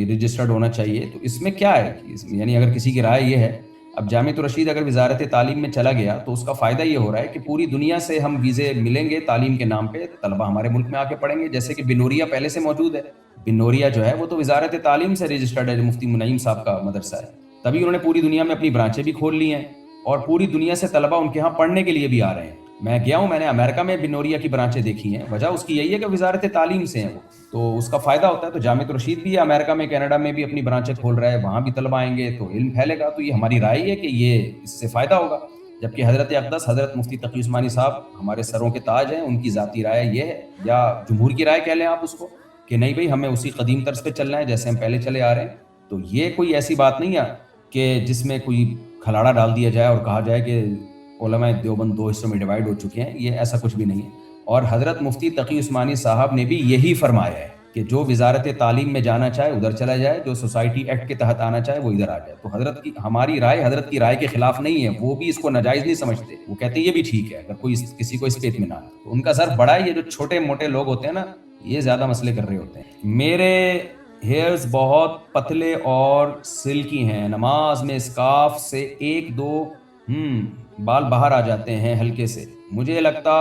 رجسٹرڈ ہونا چاہیے، تو اس میں کیا ہے، یعنی اگر کسی کی رائے یہ ہے، اب جامعۃ الرشید اگر وزارت تعلیم میں چلا گیا تو اس کا فائدہ یہ ہو رہا ہے کہ پوری دنیا سے ہم ویزے ملیں گے تعلیم کے نام پہ، طلبہ ہمارے ملک میں آ کے پڑھیں گے، جیسے کہ بنوریا پہلے سے موجود ہے۔ بنوریا جو ہے وہ تو وزارت تعلیم سے رجسٹرڈ ہے، مفتی منعیم صاحب کا مدرسہ ہے، تبھی انہوں نے پوری دنیا میں اپنی برانچیں بھی کھول لی ہیں اور پوری دنیا سے طلبہ ان کے ہاں پڑھنے کے لیے بھی آ رہے ہیں۔ میں گیا ہوں، میں نے امریکہ میں بنوریا کی برانچیں دیکھی ہیں، وجہ اس کی یہی ہے کہ وزارت تعلیم سے ہیں وہ، تو اس کا فائدہ ہوتا ہے۔ تو جامعۃ الرشید بھی امریکہ میں کینیڈا میں بھی اپنی برانچیں کھول رہا ہے، وہاں بھی طلبہ آئیں گے تو علم پھیلے گا۔ تو یہ ہماری رائے ہے کہ یہ اس سے فائدہ ہوگا، جبکہ حضرت اقدس حضرت مفتی تقی عثمانی صاحب ہمارے سروں کے تاج ہیں، ان کی ذاتی رائے یہ ہے، یا جمہور کی رائے کہہ لیں آپ اس کو، کہ نہیں بھائی ہمیں اسی قدیم طرز پہ چلنا ہے جیسے ہم پہلے چلے آ رہے ہیں۔ تو یہ کوئی ایسی بات نہیں ہے کہ جس میں کوئی کھلاڑا ڈال دیا جائے اور کہا جائے کہ علماء دیوبند دو حصوں میں ڈیوائیڈ ہو چکے ہیں، یہ ایسا کچھ بھی نہیں ہے۔ اور حضرت مفتی تقی عثمانی صاحب نے بھی یہی فرمایا ہے کہ جو وزارت تعلیم میں جانا چاہے ادھر چلا جائے، جو سوسائٹی ایکٹ کے تحت آنا چاہے وہ ادھر آ جائے۔ تو حضرت کی ہماری رائے حضرت کی رائے کے خلاف نہیں ہے، وہ بھی اس کو ناجائز نہیں سمجھتے، وہ کہتے ہیں یہ بھی ٹھیک ہے اگر کوئی کسی کو اس پہ اطمینان ہے۔ تو ان کا ظرف بڑا ہے، یہ جو چھوٹے موٹے لوگ ہوتے ہیں نا یہ زیادہ مسئلے کر رہے ہوتے ہیں۔ میرے ہیئرز بہت پتلے اور سلکی ہیں، نماز میں اسکارف سے ایک دو بال باہر آ جاتے ہیں ہلکے سے، مجھے لگتا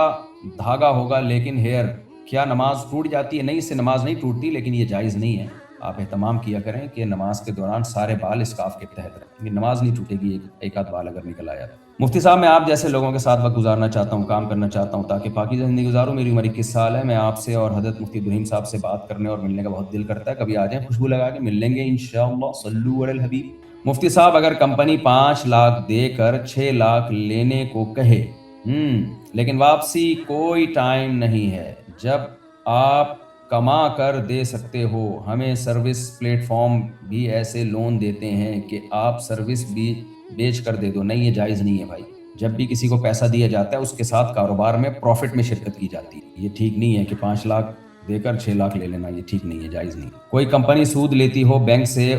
دھاگا ہوگا لیکن ہیئر، کیا نماز ٹوٹ جاتی ہے؟ نہیں، اس سے نماز نہیں ٹوٹتی، لیکن یہ جائز نہیں ہے۔ آپ اہتمام کیا کریں کہ نماز کے دوران سارے بال اسکارف کے تحت رہیں، نماز نہیں ٹوٹے گی ایک آدھ بال اگر نکل آیا۔ مفتی صاحب میں آپ جیسے لوگوں کے ساتھ وقت گزارنا چاہتا ہوں، کام کرنا چاہتا ہوں تاکہ پاکیزہ زندگی گزاروں۔ میری عمر 21 سال ہے، میں آپ سے اور حضرت مفتی ابراہیم صاحب سے بات کرنے اور ملنے کا بہت دل کرتا ہے، کبھی آ جائیں خوشبو لگا کے مل لیں گے انشاءاللہ، صلو علی الحبیب۔ مفتی صاحب اگر کمپنی 5 لاکھ دے کر 6 لاکھ لینے کو کہے لیکن واپسی کوئی ٹائم نہیں ہے، جب آپ کما کر دے سکتے ہو، ہمیں سروس پلیٹ فارم بھی ایسے لون دیتے ہیں کہ آپ سروس بھی بیچ کر دے دو، نہیں یہ جائز نہیں ہے بھائی۔ جب بھی کسی کو پیسہ دیا جاتا ہے اس کے ساتھ کاروبار میں پروفٹ میں شرکت کی جاتی ہے، یہ ٹھیک نہیں ہے کہ 5 لاکھ دے کر 6 لاکھ لے لینا، یہ ٹھیک نہیں ہے، جائز نہیں۔ کوئی کمپنی سود لیتی ہو بینک سے،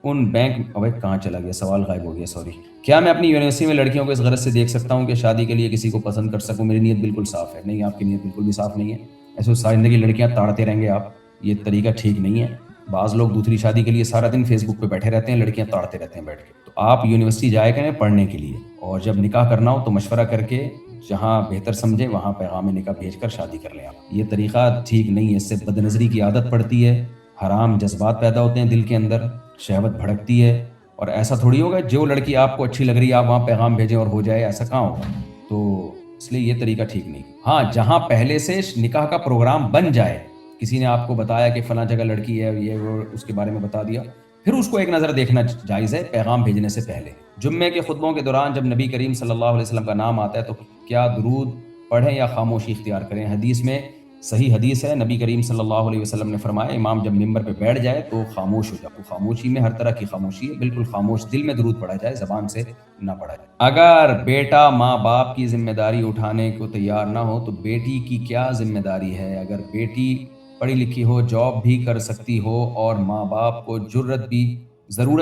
ان بینک کہاں چلا گیا، سوال غائب ہو گیا، سوری۔ کیا میں اپنی یونیورسٹی میں لڑکیوں کو اس غرض سے دیکھ سکتا ہوں کہ شادی کے لیے کسی کو پسند کر سکوں؟ میری نیت بالکل صاف ہے۔ نہیں، آپ کی نیت بالکل بھی صاف نہیں ہے، ایسے ساری زندگی لڑکیاں تاڑتے رہیں گے آپ، یہ طریقہ ٹھیک نہیں ہے۔ بعض لوگ دوسری شادی کے لیے سارا دن فیس بک پہ بیٹھے رہتے ہیں، لڑکیاں تاڑتے رہتے ہیں بیٹھ کے۔ تو آپ یونیورسٹی جایا کریں پڑھنے کے لیے، اور جب نکاح کرنا ہو تو مشورہ کر کے جہاں بہتر سمجھیں وہاں پیغام نکاح بھیج کر شادی کر لیں آپ۔ یہ طریقہ ٹھیک نہیں ہے، اس سے بد نظری کی عادت پڑتی ہے، حرام جذبات پیدا ہوتے ہیں دل کے اندر، شہوت بھڑکتی ہے، اور ایسا تھوڑی ہوگا جو لڑکی آپ کو اچھی لگ رہی ہے آپ وہاں پیغام بھیجیں اور ہو جائے، ایسا کہاں ہوگا؟ تو اس لیے یہ طریقہ ٹھیک نہیں۔ ہاں، جہاں پہلے سے نکاح کا پروگرام بن جائے، کسی نے آپ کو بتایا کہ فلاں جگہ لڑکی ہے، یہ وہ اس کے بارے میں بتا دیا، پھر اس کو ایک نظر دیکھنا جائز ہے پیغام بھیجنے سے پہلے۔ جمعے کے خطبوں کے دوران جب نبی کریم صلی اللہ علیہ وسلم کا نام آتا ہے تو کیا درود پڑھیں یا خاموشی اختیار کریں؟ حدیث میں صحیح حدیث ہے، نبی کریم صلی اللہ علیہ وسلم نے فرمایا امام جب ممبر پہ بیٹھ جائے تو خاموش ہو جاؤ۔ خاموشی میں ہر طرح کی خاموشی ہے، بالکل خاموش دل میں درود پڑھا جائے، زبان سے نہ پڑھا جائے۔ اگر بیٹا ماں باپ کی ذمہ داری اٹھانے کو تیار نہ ہو تو بیٹی کی کیا ذمہ داری ہے؟ اگر بیٹی پڑھی لکھی ہو، جاب بھی کر سکتی ہو اور ماں باپ کو ضرورت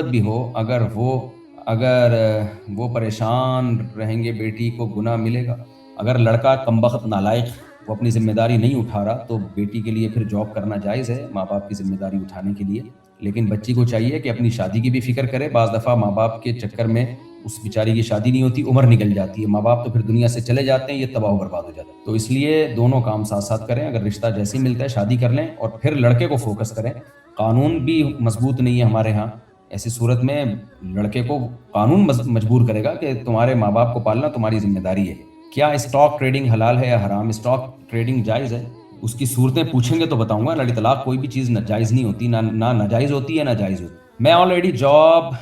بھی ہو، اگر وہ پریشان رہیں گے بیٹی کو گناہ ملے گا؟ اگر لڑکا کمبخت نالائق وہ اپنی ذمہ داری نہیں اٹھا رہا تو بیٹی کے لیے پھر جاب کرنا جائز ہے ماں باپ کی ذمہ داری اٹھانے کے لیے، لیکن بچی کو چاہیے کہ اپنی شادی کی بھی فکر کرے۔ بعض دفعہ ماں باپ کے چکر میں اس بیچاری کی شادی نہیں ہوتی، عمر نکل جاتی ہے، ماں باپ تو پھر دنیا سے چلے جاتے ہیں، یہ تباہ و برباد ہو جاتا ہے۔ تو اس لیے دونوں کام ساتھ ساتھ کریں، اگر رشتہ جیسے ہی ملتا ہے شادی کر لیں اور پھر لڑکے کو فوکس کریں۔ قانون بھی مضبوط نہیں ہے ہمارے ہاں، ایسی صورت میں لڑکے کو قانون مجبور کرے گا کہ تمہارے ماں باپ کو پالنا تمہاری ذمہ داری ہے۔ کیا اسٹاک ٹریڈنگ حلال ہے یا حرام؟ اسٹاک ٹریڈنگ جائز ہے، اس کی صورتیں پوچھیں گے تو بتاؤں گا۔ لڑی طلاق کوئی بھی چیز ناجائز نہیں ہوتی، نہ ناجائز ہوتی ہے نہ جائز ہوتی۔ میں آلریڈی جاب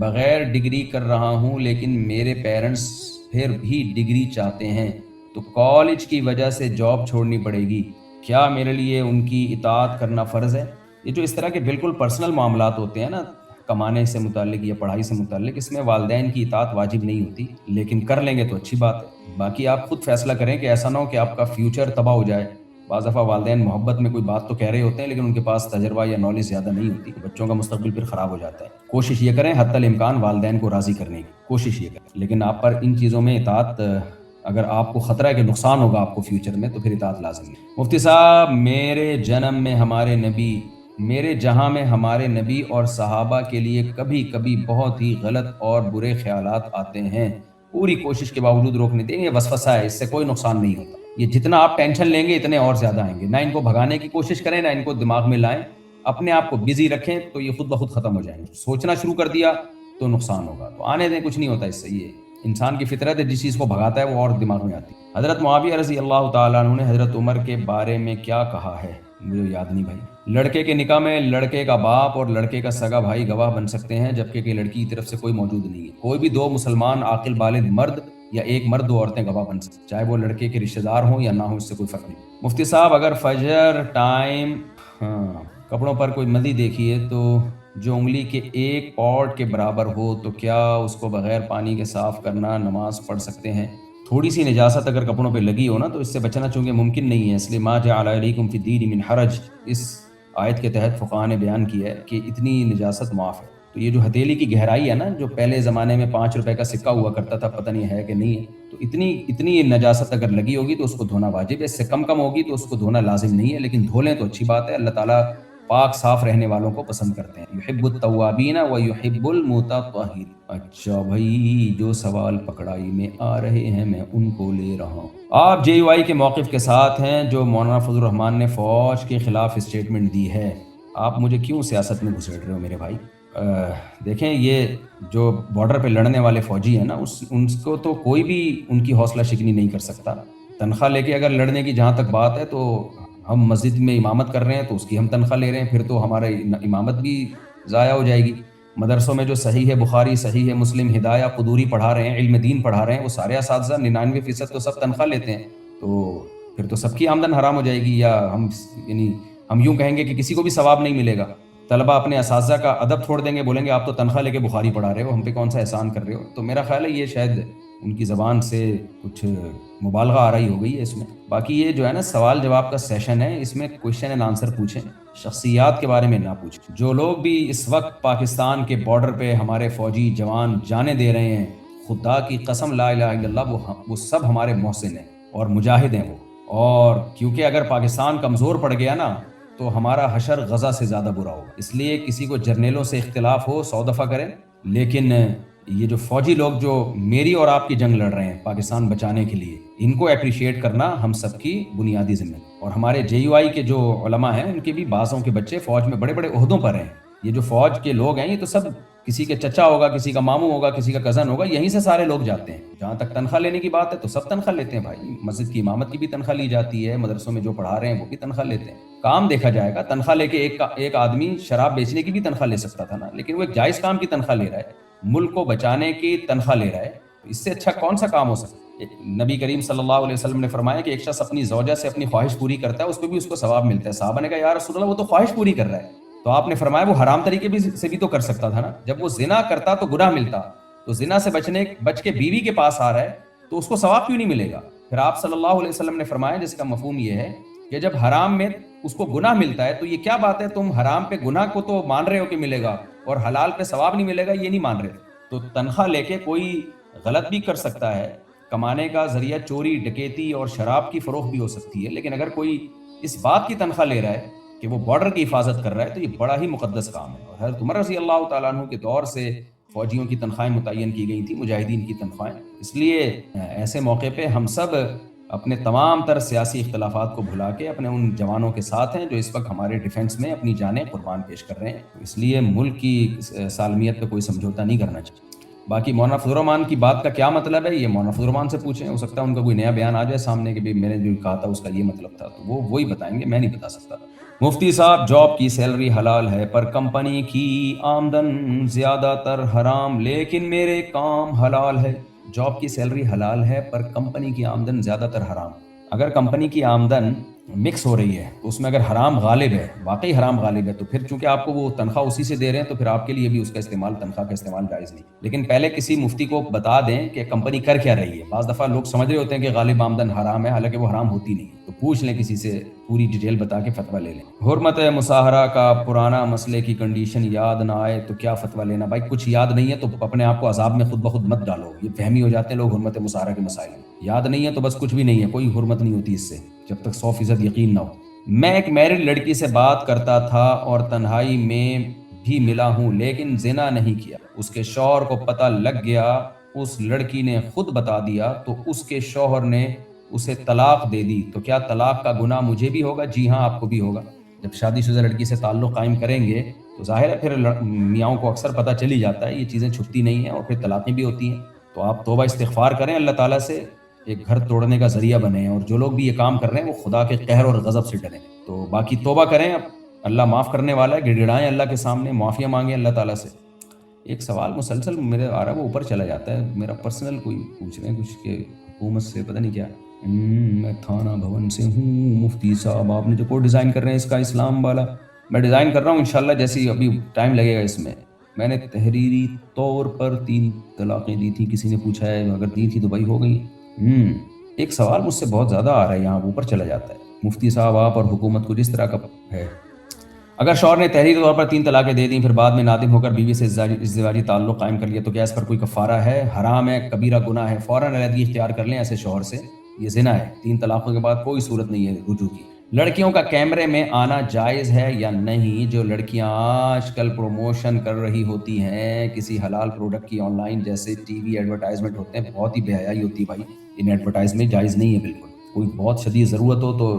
بغیر ڈگری کر رہا ہوں لیکن میرے پیرنٹس پھر بھی ڈگری چاہتے ہیں تو کالج کی وجہ سے جاب چھوڑنی پڑے گی، کیا میرے لیے ان کی اطاعت کرنا فرض ہے؟ یہ جو اس طرح کے بالکل پرسنل معاملات ہوتے ہیں نا، کمانے سے متعلق یا پڑھائی سے متعلق، اس میں والدین کی اطاعت واجب نہیں ہوتی، لیکن کر لیں گے تو اچھی بات ہے۔ باقی آپ خود فیصلہ کریں کہ ایسا نہ ہو کہ آپ کا فیوچر تباہ ہو جائے۔ بعض دفعہ والدین محبت میں کوئی بات تو کہہ رہے ہوتے ہیں لیکن ان کے پاس تجربہ یا نالج زیادہ نہیں ہوتی، بچوں کا مستقبل پھر خراب ہو جاتا ہے۔ کوشش یہ کریں حتی الامکان والدین کو راضی کرنے کی کوشش یہ کریں، لیکن آپ پر ان چیزوں میں اطاعت، اگر آپ کو خطرہ ہے کہ نقصان ہوگا آپ کو فیوچر میں، تو پھر اطاعت لازم ہے۔ مفتی صاحب، میرے جہاں میں ہمارے نبی اور صحابہ کے لیے کبھی کبھی بہت ہی غلط اور برے خیالات آتے ہیں، پوری کوشش کے باوجود روکنے دیں۔ یہ وسوسہ ہے، اس سے کوئی نقصان نہیں ہوتا۔ یہ جتنا آپ ٹینشن لیں گے اتنے اور زیادہ آئیں گے۔ نہ ان کو بھگانے کی کوشش کریں، نہ ان کو دماغ میں لائیں، اپنے آپ کو بزی رکھیں تو یہ خود بخود ختم ہو جائیں گے۔ سوچنا شروع کر دیا تو نقصان ہوگا، تو آنے دیں، کچھ نہیں ہوتا اس سے۔ یہ انسان کی فطرت ہے، جس چیز کو بھگاتا ہے وہ اور دماغ میں آتی ہے۔ حضرت معاویہ رضی اللہ تعالیٰ عنہ نے حضرت عمر کے بارے میں کیا کہا ہے؟ مجھے یاد نہیں بھائی۔ لڑکے کے نکاح میں لڑکے کا باپ اور لڑکے کا سگا بھائی گواہ بن سکتے ہیں، جبکہ کہ لڑکی کی طرف سے کوئی موجود نہیں ہے۔ کوئی بھی دو مسلمان عاقل بالغ مرد یا ایک مرد دو عورتیں گواہ بن سکتے ہیں، چاہے وہ لڑکے کے رشتہ دار ہوں یا نہ ہوں، اس سے کوئی فرق نہیں۔ مفتی صاحب، اگر فجر ٹائم کپڑوں پر کوئی مدی دیکھیے تو جو انگلی کے ایک پاٹ کے برابر ہو تو کیا اس کو بغیر پانی کے صاف کرنا نماز پڑھ سکتے ہیں؟ تھوڑی سی نجاست اگر کپڑوں پہ لگی ہو نا تو اس سے بچنا چونکہ ممکن نہیں ہے، اس لیے ما جعل علیکم فی الدین من حرج، اس آیت کے تحت فقہاء نے بیان کیا ہے کہ اتنی نجاست معاف ہے۔ تو یہ جو ہتھیلی کی گہرائی ہے نا، جو پہلے زمانے میں 5 روپے کا سکہ ہوا کرتا تھا، پتہ نہیں ہے کہ نہیں ہے، تو اتنی نجاست اگر لگی ہوگی تو اس کو دھونا واجب ہے۔ اس سے کم ہوگی تو اس کو دھونا لازم نہیں ہے، لیکن دھو لیں تو اچھی بات ہے۔ اللہ تعالیٰ پاک صاف رہنے والوں کو پسند کرتے ہیں، یحب التوابین و یحب المتطہرین۔ اچھا بھائی، جو سوال پکڑائی میں آ رہے ہیں میں ان کو لے رہا ہوں۔ آپ جے یو آئی کے موقف کے ساتھ ہیں جو مولانا فضل الرحمان نے فوج کے خلاف اسٹیٹمنٹ دی ہے، آپ مجھے کیوں سیاست میں گھسیٹ رہے ہو میرے بھائی؟ دیکھیں، یہ جو بارڈر پہ لڑنے والے فوجی ہیں نا، ان کو تو کوئی بھی ان کی حوصلہ شکنی نہیں کر سکتا۔ تنخواہ لے کے اگر لڑنے کی جہاں تک بات ہے تو ہم مسجد میں امامت کر رہے ہیں تو اس کی ہم تنخواہ لے رہے ہیں، پھر تو ہمارے امامت بھی ضائع ہو جائے گی۔ مدرسوں میں جو صحیح ہے بخاری، صحیح ہے مسلم، ہدایہ، قدوری پڑھا رہے ہیں، علم دین پڑھا رہے ہیں، وہ سارے اساتذہ 99% تو سب تنخواہ لیتے ہیں، تو پھر تو سب کی آمدن حرام ہو جائے گی، یا ہم یوں کہیں گے کہ کسی کو بھی ثواب نہیں ملے گا۔ طلبہ اپنے اساتذہ کا ادب چھوڑ دیں گے، بولیں گے آپ تو تنخواہ لے کے بخاری پڑھا رہے ہو، ہم پہ کون سا احسان کر رہے ہو۔ تو میرا خیال ہے یہ شاید ان کی زبان سے کچھ مبالغہ آ رہی ہو گئی ہے اس میں۔ باقی یہ جو ہے نا سوال جواب کا سیشن ہے، اس میں کویشچن اینڈ آنسر پوچھیں، شخصیات کے بارے میں نہ پوچھیں۔ جو لوگ بھی اس وقت پاکستان کے بارڈر پہ ہمارے فوجی جوان جانیں دے رہے ہیں، خدا کی قسم لا الہ الا اللہ، وہ سب ہمارے محسن ہیں اور مجاہد ہیں وہ۔ اور کیونکہ اگر پاکستان کمزور پڑ گیا نا تو ہمارا حشر غزہ سے زیادہ برا ہوگا۔ اس لیے کسی کو جرنیلوں سے اختلاف ہو 100 دفعہ کریں، لیکن یہ جو فوجی لوگ جو میری اور آپ کی جنگ لڑ رہے ہیں پاکستان بچانے کے لیے، ان کو اپریشیٹ کرنا ہم سب کی بنیادی ذمہ ہے۔ اور ہمارے جے یو آئی کے جو علماء ہیں ان کے بھی بعضوں کے بچے فوج میں بڑے بڑے عہدوں پر ہیں۔ یہ جو فوج کے لوگ ہیں یہ تو سب کسی کے چچا ہوگا، کسی کا ماموں ہوگا، کسی کا کزن ہوگا، یہیں سے سارے لوگ جاتے ہیں۔ جہاں تک تنخواہ لینے کی بات ہے تو سب تنخواہ لیتے ہیں بھائی، مسجد کی امامت کی بھی تنخواہ لی جاتی ہے، مدرسوں میں جو پڑھا رہے ہیں وہ بھی تنخواہ لیتے ہیں۔ کام دیکھا جائے گا، تنخواہ لے کے ایک آدمی شراب بیچنے کی بھی تنخواہ لے سکتا تھا نا، لیکن وہ ایک جائز کام کی تنخواہ لے رہا ہے، ملک کو بچانے کی تنخواہ لے رہا ہے، اس سے اچھا کون سا کام ہو سکتا ہے؟ نبی کریم صلی اللہ علیہ وسلم نے فرمایا کہ ایک شخص اپنی زوجہ سے اپنی خواہش پوری کرتا ہے، اس پہ بھی اس کو ثواب ملتا ہے۔ صحابہ نے کہا یا رسول اللہ، وہ تو خواہش پوری کر رہا ہے، تو آپ نے فرمایا وہ حرام طریقے سے بھی تو کر سکتا تھا نا۔ جب وہ زنا کرتا تو گناہ ملتا، تو زنا سے بچ کے بیوی کے پاس آ رہا ہے تو اس کو ثواب کیوں نہیں ملے گا؟ پھر آپ صلی اللہ علیہ وسلم نے فرمایا، جس کا مفہوم یہ ہے کہ جب حرام میں اس کو گناہ ملتا ہے تو یہ کیا بات ہے، تم حرام پہ گناہ کو تو مان رہے ہو کہ ملے گا اور حلال پہ ثواب نہیں ملے گا، یہ نہیں مان رہے۔ تو تنخواہ لے کے کوئی غلط بھی کر سکتا ہے، کمانے کا ذریعہ چوری، ڈکیتی اور شراب کی فروخت بھی ہو سکتی ہے، لیکن اگر کوئی اس بات کی تنخواہ لے رہا ہے کہ وہ بارڈر کی حفاظت کر رہا ہے تو یہ بڑا ہی مقدس کام ہے۔ اور حضرت عمر رضی اللہ تعالیٰ عنہ کے دور سے فوجیوں کی تنخواہیں متعین کی گئی تھیں، مجاہدین کی تنخواہیں۔ اس لیے ایسے موقع پہ ہم سب اپنے تمام تر سیاسی اختلافات کو بھلا کے اپنے ان جوانوں کے ساتھ ہیں جو اس وقت ہمارے ڈیفنس میں اپنی جانیں قربان پیش کر رہے ہیں۔ اس لیے ملک کی سالمیت پہ کوئی سمجھوتا نہیں کرنا چاہیے۔ باقی مولانا فضل الرحمان کی بات کا کیا مطلب ہے، یہ مولانا فضل الرحمان سے پوچھیں، ہو سکتا ہے ان کا کوئی نیا بیان آ جائے سامنے کہ بھی میں نے جو کہا تھا اس کا یہ مطلب تھا، تو وہ وہی بتائیں گے، میں نہیں بتا سکتا۔ مفتی صاحب، جاب کی سیلری حلال ہے پر کمپنی کی آمدن زیادہ تر حرام، لیکن میرے کام حلال ہے۔ جاب کی سیلری حلال ہے پر کمپنی کی آمدن زیادہ تر حرام۔ اگر کمپنی کی آمدن مکس ہو رہی ہے تو اس میں اگر حرام غالب ہے، واقعی حرام غالب ہے، تو پھر چونکہ آپ کو وہ تنخواہ اسی سے دے رہے ہیں تو پھر آپ کے لیے بھی اس کا استعمال، تنخواہ کا استعمال جائز نہیں. لیکن پہلے کسی مفتی کو بتا دیں کہ کمپنی کر کیا رہی ہے. بعض دفعہ لوگ سمجھ رہے ہوتے ہیں کہ غالب آمدن حرام ہے، حالانکہ وہ حرام ہوتی نہیں. تو پوچھ لیں کسی سے، پوری ڈیٹیل بتا کے فتویٰ لے لیں. حرمت مصاہرہ کا پرانا مسئلے کی کنڈیشن یاد نہ آئے تو کیا فتویٰ لینا؟ بھائی کچھ یاد نہیں ہے تو اپنے آپ کو عذاب میں خود بخود مت ڈالو. یہ فہمی ہو جاتے ہیں لوگ حرمت مصاہرہ کے مسائل میں. یاد نہیں ہے تو بس کچھ بھی نہیں ہے، کوئی حرمت نہیں ہوتی اس سے جب تک 100% یقین نہ ہو. میں ایک میرڈ لڑکی سے بات کرتا تھا اور تنہائی میں بھی ملا ہوں، لیکن زنا نہیں کیا. اس کے شوہر کو پتہ لگ گیا، اس لڑکی نے خود بتا دیا تو اس کے شوہر نے اسے طلاق دے دی. تو کیا طلاق کا گناہ مجھے بھی ہوگا؟ جی ہاں، آپ کو بھی ہوگا. جب شادی شدہ لڑکی سے تعلق قائم کریں گے تو ظاہر ہے پھر میاں کو اکثر پتہ چل ہی جاتا ہے، یہ چیزیں چھپتی نہیں ہیں اور پھر طلاقیں بھی ہوتی ہیں. تو آپ توبہ استغفار کریں، اللہ تعالیٰ سے ایک گھر توڑنے کا ذریعہ بنے. اور جو لوگ بھی یہ کام کر رہے ہیں وہ خدا کے قہر اور غضب سے ڈریں. تو باقی توبہ کریں، اللہ معاف کرنے والا ہے. گڑگڑائیں اللہ کے سامنے، معافیاں مانگیں اللہ تعالیٰ سے. ایک سوال مسلسل میرے آ رہا ہے، وہ اوپر چلا جاتا ہے. میرا پرسنل کوئی پوچھ رہے ہیں کچھ کہ حکومت سے پتہ نہیں کیا. میں تھانہ بھون سے ہوں. مفتی صاحب آپ نے جو کوڈ ڈیزائن کر رہے ہیں اس کا اسلام والا، میں ڈیزائن کر رہا ہوں انشاءاللہ. جیسی ابھی ٹائم لگے گا اس میں نے تحریری طور پر 3 طلاقیں دی تھیں. کسی نے پوچھا ہے اگر دی تھی تو بھائی ہو گئی. ایک سوال مجھ سے بہت زیادہ آ رہا ہے، یہاں اوپر چلا جاتا ہے. مفتی صاحب آپ اور حکومت کو جس طرح کا ہے، اگر شوہر نے تحریری طور پر 3 طلاقیں دے دیں پھر بعد میں نادم ہو کر بیوی سے ازدواجی تعلق قائم کر لیا تو کیا اس پر کوئی کفارہ ہے؟ حرام ہے، کبیرہ گناہ ہے. فوراً علیحدگی اختیار کر لیں ایسے شوہر سے، یہ زنا ہے. 3 طلاقوں کے بعد کوئی صورت نہیں ہے رجوع کی. لڑکیوں کا کیمرے میں آنا جائز ہے یا نہیں؟ جو لڑکیاں آج کل پروموشن کر رہی ہوتی ہیں کسی حلال پروڈکٹ کی آن لائن، جیسے ٹی وی ایڈورٹائزمنٹ ہوتے ہیں، بہت ہی بے حیائی ہوتی ہے بھائی. ان ایڈورٹائزمنٹ جائز نہیں ہے بالکل. کوئی بہت شدید ضرورت ہو تو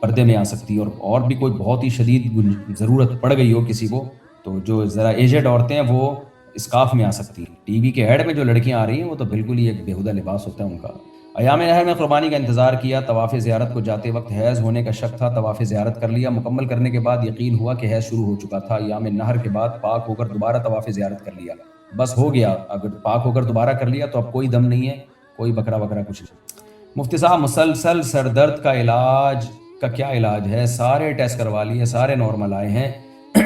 پردے میں آ سکتی ہے، اور بھی کوئی بہت ہی شدید ضرورت پڑ گئی ہو کسی کو تو جو ذرا ایجڈ عورتیں ہیں وہ اسکاف میں آ سکتی ہیں. ٹی وی کے ایڈ میں جو لڑکیاں آ رہی ہیں وہ تو بالکل ہی ایک بیہودہ لباس ہوتا ہے ان کا. ایام نہر میں قربانی کا انتظار کیا، طواف زیارت کو جاتے وقت حیض ہونے کا شک تھا، طواف زیارت کر لیا، مکمل کرنے کے بعد یقین ہوا کہ حیض شروع ہو چکا تھا. ایام نہر کے بعد پاک ہو کر دوبارہ طواف زیارت کر لیا، بس ہو گیا. اگر پاک ہو کر دوبارہ کر لیا تو اب کوئی دم نہیں ہے، کوئی بکرا کچھ نہیں. مفتی صاحب مسلسل سر درد کا علاج کا کیا علاج ہے؟ سارے ٹیسٹ کروا لیے، سارے نارمل آئے ہیں،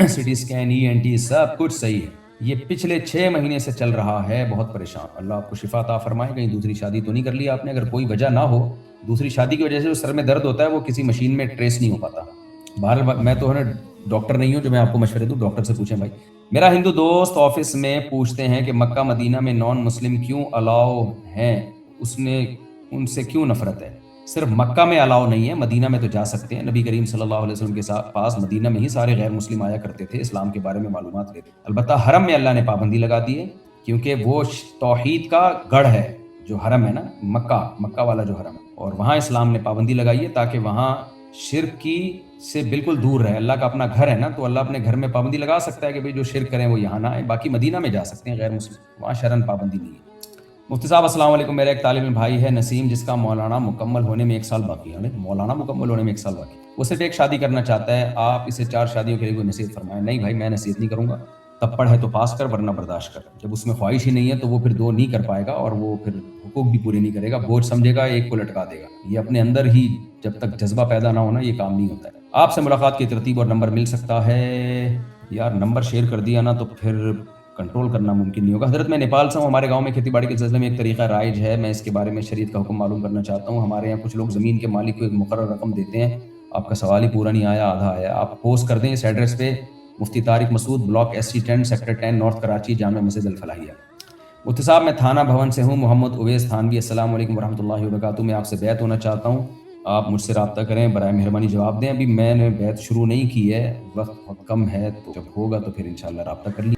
سی ٹی اسکین، ای این ٹی سب کچھ صحیح ہے. یہ پچھلے 6 مہینے سے چل رہا ہے، بہت پریشان. اللہ آپ کو شفا عطا فرمائے. کہیں دوسری شادی تو نہیں کر لی آپ نے؟ اگر کوئی وجہ نہ ہو، دوسری شادی کی وجہ سے جو سر میں درد ہوتا ہے وہ کسی مشین میں ٹریس نہیں ہو پاتا. بہرحال میں تو ڈاکٹر نہیں ہوں جو میں آپ کو مشورے دوں، ڈاکٹر سے پوچھیں بھائی. میرا ہندو دوست آفس میں پوچھتے ہیں کہ مکہ مدینہ میں نان مسلم کیوں الاؤ ہیں، ان سے کیوں نفرت ہے؟ صرف مکہ میں الاؤ نہیں ہے، مدینہ میں تو جا سکتے ہیں. نبی کریم صلی اللہ علیہ وسلم کے پاس مدینہ میں ہی سارے غیر مسلم آیا کرتے تھے، اسلام کے بارے میں معلومات لیتے. البتہ حرم میں اللہ نے پابندی لگا دی ہے کیونکہ وہ توحید کا گڑھ ہے جو حرم ہے نا، مکہ والا جو حرم ہے، اور وہاں اسلام نے پابندی لگائی ہے تاکہ وہاں شرک کی سے بالکل دور رہے. اللہ کا اپنا گھر ہے نا، تو اللہ اپنے گھر میں پابندی لگا سکتا ہے کہ بھئی جو شرک کریں وہ یہاں نہ آئیں. باقی مدینہ میں جا سکتے ہیں غیر مسلم، وہاں شرعاً پابندی نہیں ہے. مفتی صاحب السلام علیکم. میرا ایک طالب علم بھائی ہے نسیم، جس کا مولانا مکمل ہونے میں 1 سال باقی ہے. مولانا مکمل ہونے میں 1 سال باقی. وہ صرف ایک شادی کرنا چاہتا ہے، آپ اسے 4 شادیوں کے لیے کوئی نصیحت فرمائیں. نہیں بھائی میں نصیحت نہیں کروں گا. تب پڑھ ہے تو پاس کر، ورنہ برداشت کر. جب اس میں خواہش ہی نہیں ہے تو وہ پھر 2 نہیں کر پائے گا اور وہ پھر حقوق بھی پورے نہیں کرے گا، بوجھ سمجھے گا، ایک کو لٹکا دے گا. یہ اپنے اندر ہی جب تک جذبہ پیدا نہ ہونا یہ کام نہیں ہوتا ہے. آپ سے ملاقات کی ترتیب اور نمبر مل سکتا ہے؟ یار نمبر شیئر کر دیا نا تو پھر کنٹرول کرنا ممکن نہیں ہوگا. حضرت میں نیپال سے ہوں. ہمارے گاؤں میں کھیتی باڑی کے سلسلے میں ایک طریقہ رائج ہے، میں اس کے بارے میں شریعت کا حکم معلوم کرنا چاہتا ہوں. ہمارے یہاں کچھ لوگ زمین کے مالک کو ایک مقرر رقم دیتے ہیں. آپ کا سوال ہی پورا نہیں آیا، آدھا آیا. آپ پوسٹ کر دیں اس ایڈریس پہ، Mufti Tariq Masood, block SC 10 sector 10 north Karachi, Jamia Masjid الفلاحیہ. مفتی صاحب میں تھانہ بھون سے ہوں، محمد اویس تھانوی. السلام علیکم ورحمۃ اللہ وبرکاتہ. میں آپ سے بیعت ہونا چاہتا ہوں، آپ مجھ سے رابطہ کریں، برائے مہربانی جواب دیں. ابھی میں نے بیعت شروع نہیں کی ہے، وقت بہت کم ہے، تو جب ہوگا تو پھر انشاءاللہ رابطہ کر لیجیے.